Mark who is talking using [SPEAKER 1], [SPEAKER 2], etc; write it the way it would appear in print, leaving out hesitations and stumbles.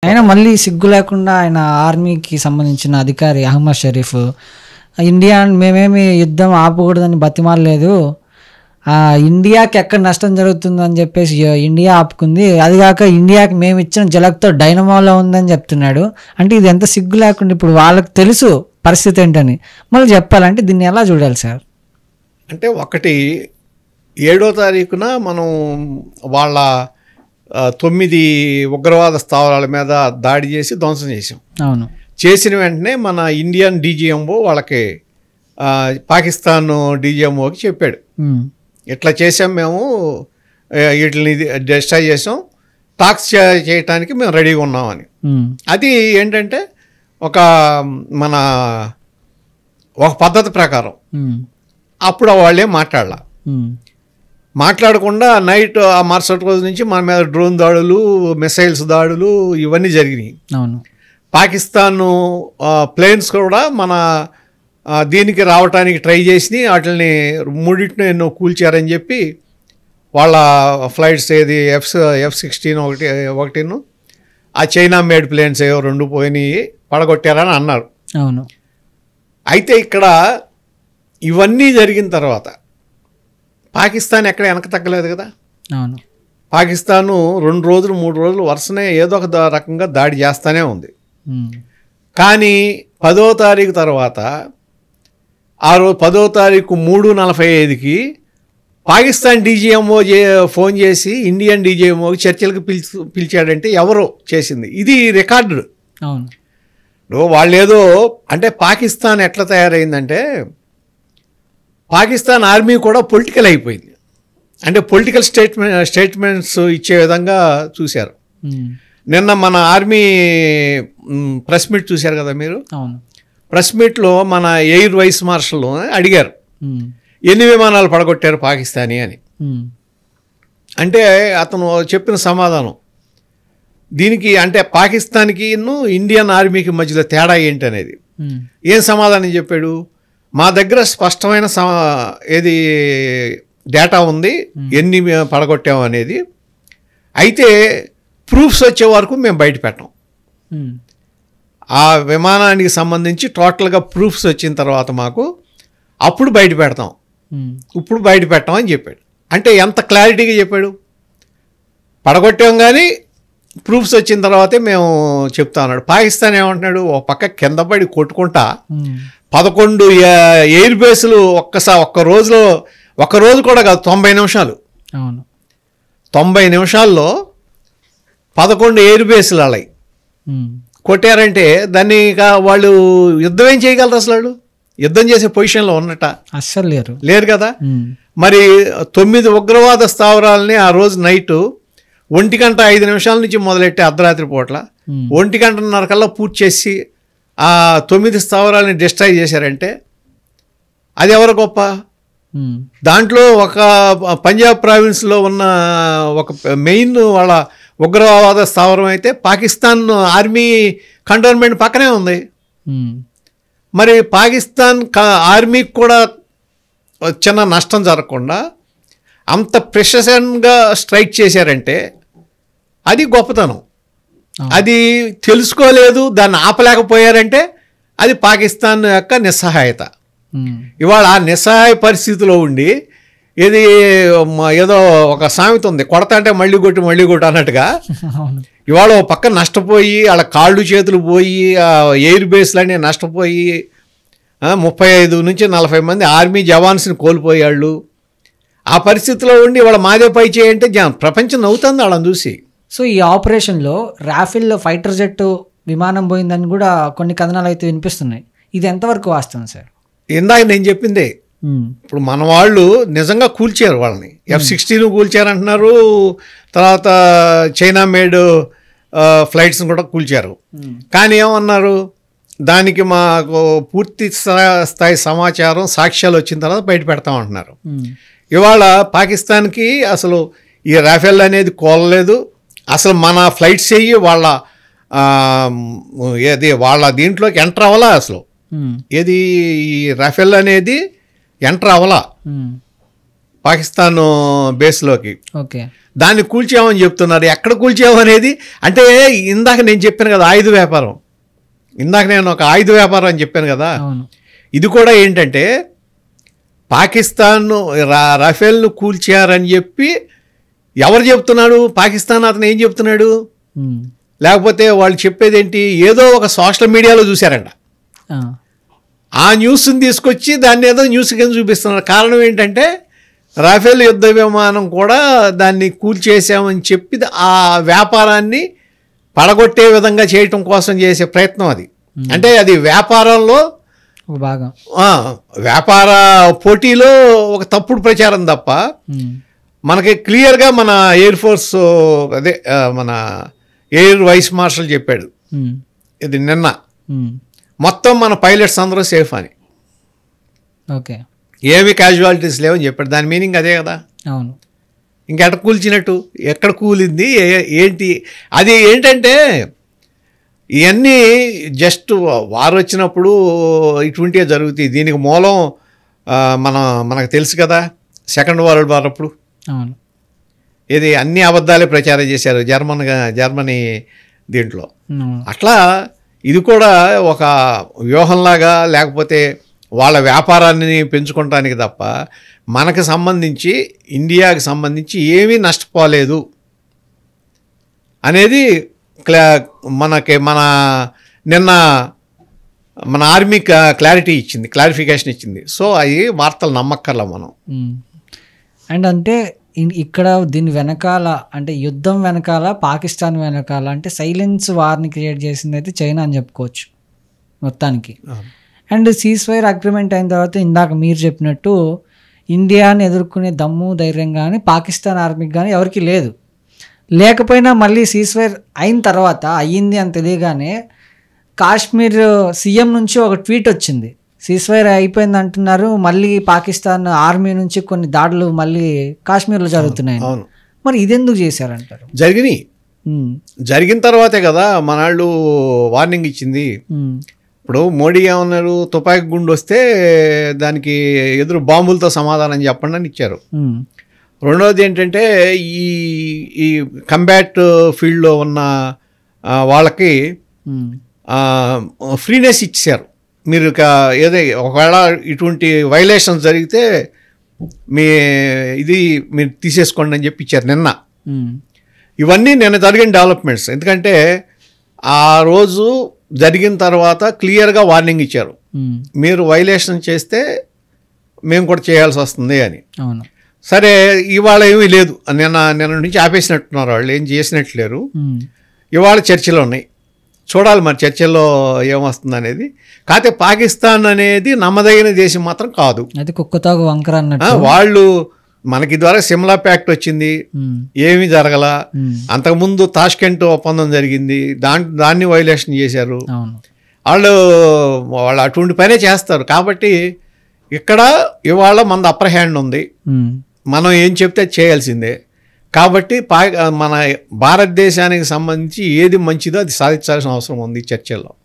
[SPEAKER 1] అయినా మళ్ళీ సిగ్గు లేకుండా ఆయన ఆర్మీకి సంబంధించిన అధికారి అహ్మద్ షరీఫ్ ఇండియా మేమేమి యుద్ధం ఆపకూడదని బతిమాలలేదు, ఇండియాకి ఎక్కడ నష్టం జరుగుతుందని చెప్పేసి ఇండియా ఆపుకుంది, అది కాక ఇండియాకి మేము ఇచ్చిన జలక్తో డైనమోలో ఉందని చెప్తున్నాడు. అంటే ఇది ఎంత సిగ్గు లేకుండా ఇప్పుడు వాళ్ళకి తెలుసు పరిస్థితి ఏంటని మళ్ళీ చెప్పాలంటే దీన్ని ఎలా చూడాలి సార్?
[SPEAKER 2] అంటే ఒకటి 7వ తారీఖున మనం వాళ్ళ 9 ఉగ్రవాద స్థావరాల మీద దాడి చేసి ధ్వంసం చేసాం.
[SPEAKER 1] అవును,
[SPEAKER 2] చేసిన వెంటనే మన ఇండియన్ డీజీఎంఓ వాళ్ళకి పాకిస్తాన్ డీజీఎంఓకి చెప్పాడు, ఇట్లా చేసాం మేము, వీటిని డిస్ట్రాయ్ చేసాం, టాక్స్ చేయటానికి మేము రెడీగా ఉన్నామని. అది ఏంటంటే ఒక పద్ధతి ప్రకారం. అప్పుడు వాళ్ళే మాట్లాడకుండా నైట్ ఆ మరుసటి రోజు నుంచి మన మీద డ్రోన్ దాడులు, మిసైల్స్ దాడులు ఇవన్నీ జరిగినాయి.
[SPEAKER 1] అవును,
[SPEAKER 2] పాకిస్తాన్ ప్లేన్స్ కూడా మన దీనికి రావటానికి ట్రై చేసి వాటిని 3 ఎన్నో కూల్చారని చెప్పి వాళ్ళ ఫ్లైట్స్ ఏది F-16 ఒకటిను ఆ చైనా మేడ్ ప్లేన్స్ 2 పోయినాయి, పడగొట్టారని అన్నారు.
[SPEAKER 1] అవును.
[SPEAKER 2] అయితే ఇక్కడ ఇవన్నీ జరిగిన తర్వాత పాకిస్తాన్ ఎక్కడ వెనక తగ్గలేదు కదా.
[SPEAKER 1] అవును,
[SPEAKER 2] పాకిస్తాను 2 రోజులు 3 రోజులు వరుసనే ఏదో ఒక రకంగా దాడి చేస్తూనే ఉంది. కానీ 10వ తారీఖు తర్వాత ఆ రోజు 10వ తారీఖు 3:45కి పాకిస్తాన్ డీజీఎంఓ ఫోన్ చేసి ఇండియన్ డీజీఎంఓకి చర్చలకు పిలిచాడంటే ఎవరో చేసింది, ఇది రికార్డు.
[SPEAKER 1] అవును,
[SPEAKER 2] వాళ్ళు ఏదో అంటే పాకిస్తాన్ ఎట్లా తయారైందంటే పాకిస్తాన్ ఆర్మీ కూడా పొలిటికల్ అయిపోయింది. అంటే పొలిటికల్ స్టేట్మెంట్స్ ఇచ్చే విధంగా చూశారు. నిన్న మన ఆర్మీ ప్రెస్ మీట్ చూశారు కదా మీరు. ప్రెస్ మీట్లో మన ఎయిర్ వైస్ మార్షల్ అడిగారు ఎన్ని విమానాలు పడగొట్టారు పాకిస్తానీ అని. అంటే అతను చెప్పిన సమాధానం దీనికి అంటే పాకిస్తాన్కి ఇండియన్ ఆర్మీకి మధ్యలో తేడా ఏంటి అనేది. ఏం సమాధానం చెప్పాడు, మా దగ్గర స్పష్టమైన ఏది డేటా ఉంది ఎన్ని పడగొట్టాము అనేది, అయితే ప్రూఫ్స్ వచ్చే వరకు మేము బయట పెట్టాం. ఆ విమానానికి సంబంధించి టోటల్గా ప్రూఫ్స్ వచ్చిన తర్వాత మాకు అప్పుడు బయట పెడతాం, ఇప్పుడు బయట పెట్టాం అని చెప్పాడు. అంటే ఎంత క్లారిటీగా చెప్పాడు, పడగొట్టాం కానీ ప్రూఫ్స్ వచ్చిన తర్వాతే మేము చెప్తా ఉన్నాడు. పాకిస్తాన్ ఏమంటున్నాడు, ఒక పక్క కింద పడి కొట్టుకుంటా 11 ఎయిర్ బేస్లు ఒక్క రోజు కూడా కాదు 90 నిమిషాలు. 90 నిమిషాల్లో 11 ఎయిర్ బేస్లు అలాయి కొట్టారంటే దాన్ని వాళ్ళు యుద్ధం ఏం చేయగలరు? అసలు వాళ్ళు యుద్ధం చేసే పొజిషన్లో ఉన్నట్ట
[SPEAKER 1] అస్సలు
[SPEAKER 2] లేరు కదా. మరి 9 ఉగ్రవాద స్థావరాలని ఆ రోజు నైటు 1:05 నుంచి మొదలెట్టి అర్ధరాత్రి పూట్ల 1:30 కల్లా పూర్తి చేసి ఆ 9 స్థావరాలని డిస్ట్రాయ్ చేశారంటే అది ఎవరు గొప్ప? దాంట్లో ఒక పంజాబ్ ప్రావిన్స్లో ఉన్న ఒక మెయిన్ వాళ్ళ ఉగ్రవాద స్థావరం అయితే పాకిస్తాన్ ఆర్మీ కంటోన్మెంట్ పక్కనే ఉంది. మరి పాకిస్తాన్ ఆర్మీకి కూడా చిన్న నష్టం జరగకుండా అంత ప్రెసిషన్గా స్ట్రైక్ చేశారంటే అది గొప్పతనం. అది తెలుసుకోలేదు, దాన్ని ఆపలేకపోయారంటే అది పాకిస్తాన్ యొక్క నిస్సహాయత. ఇవాళ ఆ నిస్సహాయ పరిస్థితిలో ఉండి ఏదో ఒక సామెత ఉంది, కొడతా అంటే మళ్ళీ కొట్టు అన్నట్టుగా ఇవాళ ఒక పక్క నష్టపోయి వాళ్ళ కాళ్ళు చేతులు పోయి ఎయిర్ బేస్లన్నీ నష్టపోయి 35 నుంచి 40 మంది ఆర్మీ జవాన్స్ని కోల్పోయాళ్ళు. ఆ పరిస్థితిలో ఉండి వాళ్ళ మాదే పై చేయంటే ప్రపంచం నవ్వుతుంది వాళ్ళని చూసి.
[SPEAKER 1] సో ఈ ఆపరేషన్లో రాఫెల్లో ఫైటర్ జెట్ విమానం పోయిందని కూడా కొన్ని కథనాలు అయితే వినిపిస్తున్నాయి. ఇది ఎంతవరకు వాస్తవం సార్?
[SPEAKER 2] ఇందాక నేను చెప్పిందే, ఇప్పుడు మన వాళ్ళు నిజంగా కూల్చారు వాళ్ళని. F-16 కూల్చారంటున్నారు, తర్వాత చైనా మేడ్ ఫ్లైట్స్ని కూడా కూల్చారు. కానీ ఏమన్నారు, దానికి మాకు పూర్తి స్థాయి సమాచారం సాక్ష్యాలు వచ్చిన తర్వాత బయట పెడతామంటున్నారు. ఇవాళ పాకిస్తాన్కి అసలు ఈ రాఫెల్ అనేది కోలలేదు. అసలు మన ఫ్లైట్స్ అయ్యి వాళ్ళ దీంట్లోకి ఎంటర్ అవ్వాలా, అసలు ఏది ఈ రాఫెల్ అనేది ఎంటర్ అవ్వాలా. పాకిస్తాన్ బేస్లోకి.
[SPEAKER 1] ఓకే.
[SPEAKER 2] దాన్ని కూల్చామని చెప్తున్నారు. ఎక్కడ కూల్చాము అనేది అంటే ఇందాక నేను చెప్పాను కదా ఆయుధ వ్యాపారం, ఇందాక నేను ఒక ఆయుధ వ్యాపారం అని చెప్పాను కదా, ఇది కూడా ఏంటంటే పాకిస్తాన్ రఫేల్ను కూల్చారని చెప్పి ఎవరు చెప్తున్నాడు? పాకిస్తాన్ అతను ఏం చెప్తున్నాడు? లేకపోతే వాళ్ళు చెప్పేది ఏంటి? ఏదో ఒక సోషల్ మీడియాలో చూశారంట, ఆ న్యూస్ని తీసుకొచ్చి దాన్ని ఏదో న్యూస్ కింద చూపిస్తున్నారు. కారణం ఏంటంటే రాఫెల్ యుద్ధ విమానం కూడా దాన్ని కూల్చేసామని చెప్పి ఆ వ్యాపారాన్ని పడగొట్టే విధంగా చేయటం కోసం చేసే ప్రయత్నం అది. అంటే అది వ్యాపారంలో
[SPEAKER 1] భాగం,
[SPEAKER 2] వ్యాపార పోటీలో ఒక తప్పుడు ప్రచారం తప్ప మనకి క్లియర్గా మన ఎయిర్ ఫోర్స్ అదే మన ఎయిర్ వైస్ మార్షల్ చెప్పాడు ఇది నిన్న, మొత్తం మన పైలట్స్ అందరూ సేఫ్ అని.
[SPEAKER 1] ఓకే.
[SPEAKER 2] ఏమి క్యాజువాలిటీస్ లేవని చెప్పాడు. దాని మీనింగ్ అదే కదా.
[SPEAKER 1] అవును.
[SPEAKER 2] ఇంకెక్కడ కూల్చినట్టు, ఎక్కడ కూలింది ఏంటి? అది ఏంటంటే ఇవన్నీ జస్ట్ వారు వచ్చినప్పుడు ఇటువంటివే జరుగుతాయి. దీనికి మూలం మనకు తెలుసు కదా, సెకండ్ వరల్డ్ వార్ అప్పుడు ఇది అన్ని అబద్ధాలే ప్రచారం చేశారు జర్మనీ దీంట్లో. అట్లా ఇది కూడా ఒక వ్యూహంలాగా, లేకపోతే వాళ్ళ వ్యాపారాన్ని పెంచుకోవటానికి తప్ప మనకు సంబంధించి ఇండియాకి సంబంధించి ఏమీ నష్టపోలేదు అనేది నిన్న మన ఆర్మీ క్లారిఫికేషన్ ఇచ్చింది. సో అవి వార్తలు నమ్మక్కర్లా మనం.
[SPEAKER 1] అండ్ అంటే ఇక్కడ దీని వెనకాల అంటే యుద్ధం వెనకాల పాకిస్తాన్ వెనకాల అంటే సైలెన్స్ వార్ని క్రియేట్ చేసింది అయితే చైనా అని చెప్పుకోవచ్చు మొత్తానికి. అండ్ సీజ్ఫైర్ అగ్రిమెంట్ అయిన తర్వాత ఇందాక మీరు చెప్పినట్టు ఇండియాని ఎదుర్కొనే దమ్ము ధైర్యం కానీ పాకిస్తాన్ ఆర్మీకి కానీ ఎవరికి లేదు. లేకపోయినా మళ్ళీ సీజ్ఫైర్ అయిన తర్వాత అయ్యింది అని తెలియగానే కాశ్మీర్ సీఎం నుంచి ఒక ట్వీట్ వచ్చింది, సీజ్ఫైర్ అయిపోయింది అంటున్నారు, మళ్ళీ పాకిస్తాన్ ఆర్మీ నుంచి కొన్ని దాడులు మళ్ళీ కాశ్మీర్లో జరుగుతున్నాయి. మరి ఇదెందుకు చేశారంటారు?
[SPEAKER 2] జరిగిన తర్వాతే కదా మనాళ్ళు వార్నింగ్ ఇచ్చింది. ఇప్పుడు మోడీ ఏమన్నారు, తుపాకీ గుండు వస్తే దానికి ఎదురు బాంబులతో సమాధానం చెప్పండి అని ఇచ్చారు. రెండవది ఏంటంటే ఈ కంబాట్ ఫీల్డ్లో ఉన్న వాళ్ళకి ఫ్రీనెస్ ఇచ్చారు. మీరు ఒకవేళ ఇటువంటి వైలేషన్స్ జరిగితే మీరు తీసేసుకోండి అని చెప్పి ఇచ్చారు నిన్న. ఇవన్నీ నిన్న జరిగిన డెవలప్మెంట్స్. ఎందుకంటే ఆ రోజు జరిగిన తర్వాత క్లియర్గా వార్నింగ్ ఇచ్చారు, మీరు వైలేషన్ చేస్తే మేము కూడా చేయాల్సి వస్తుంది అని. సరే ఇవాళ ఏమీ లేదు, నిన్న నుంచి ఆపేసినట్టున్నారు, వాళ్ళు ఏం చేసినట్లేరు. ఇవాళ చర్చలు ఉన్నాయి, చూడాలి మరి చర్చల్లో ఏమొస్తుంది అనేది. కాకపోతే పాకిస్తాన్ అనేది నమ్మదగిన దేశం మాత్రం కాదు.
[SPEAKER 1] అది కుక్కతాగు వంకర అన్నట్టు.
[SPEAKER 2] వాళ్ళు మనకి ద్వారా సిమ్లా ప్యాక్ట్ వచ్చింది, ఏమీ జరగల. అంతకుముందు తాష్కెంట్ ఒప్పందం జరిగింది, దాన్ని వైలేషన్ చేశారు. వాళ్ళు అటువంటి పనే చేస్తారు. కాబట్టి ఇక్కడ ఇవాళ మనది అప్పర్ హ్యాండ్ ఉంది, మనం ఏం చెప్తే చేయాల్సిందే. కాబట్టి మన భారతదేశానికి సంబంధించి ఏది మంచిదో అది సాధించాల్సిన అవసరం ఉంది చర్చల్లో.